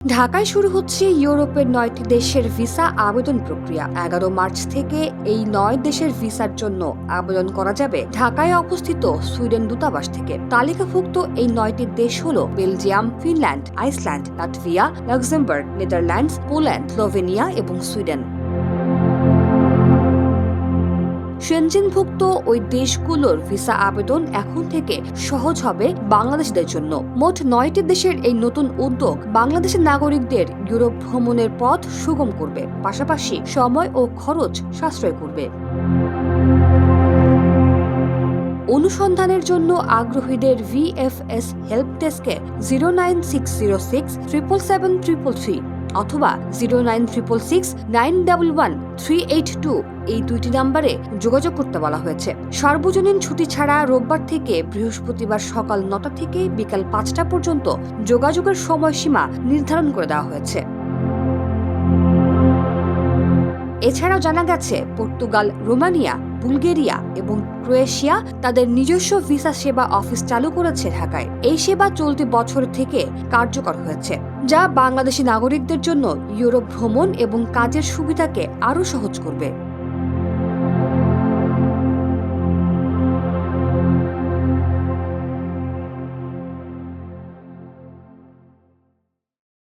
ঢাকায় শুরু হচ্ছে ইউরোপের 9টি দেশের ভিসা আবেদন প্রক্রিয়া। 11 মার্চ থেকে এই 9 দেশের ভিসার জন্য আবেদন করা যাবে ঢাকায় অবস্থিত সুইডেন দূতাবাস থেকে। তালিকাভুক্ত এই 9টি দেশ হল Belgium, Finland, Iceland, Latvia, Luxembourg, Netherlands, Poland, Slovenia এবং সুইডেন। সেনজেনভুক্ত ওই দেশগুলোর ভিসা আবেদন এখন থেকে সহজ হবে বাংলাদেশিদের জন্য। মোট 9টি দেশের এই নতুন উদ্যোগ বাংলাদেশের নাগরিকদের ইউরোপ ভ্রমণের পথ সুগম করবে, পাশাপাশি সময় ও খরচ সাশ্রয় করবে। অনুসন্ধানের জন্য আগ্রহীদের VFS হেল্প ডেস্কে 09606 অথবা 09366911382 এই দুইটি নাম্বারে যোগাযোগ করতে বলা হয়েছে। সার্বজনীন ছুটি ছাড়া রোববার থেকে বৃহস্পতিবার সকাল 9টা থেকে বিকাল 5টা পর্যন্ত যোগাযোগের সময়সীমা নির্ধারণ করে দেওয়া হয়েছে। এছাড়াও জানা গেছে, পর্তুগাল, রোমানিয়া, বুলগেরিয়া এবং ক্রোয়েশিয়া তাদের নিজস্ব ভিসা সেবা অফিস চালু করেছে ঢাকায়। এই সেবা চলতি বছর থেকে কার্যকর হয়েছে, যা বাংলাদেশি নাগরিকদের জন্য ইউরোপ ভ্রমণ এবং কাজের সুবিধাকে আরও সহজ করবে।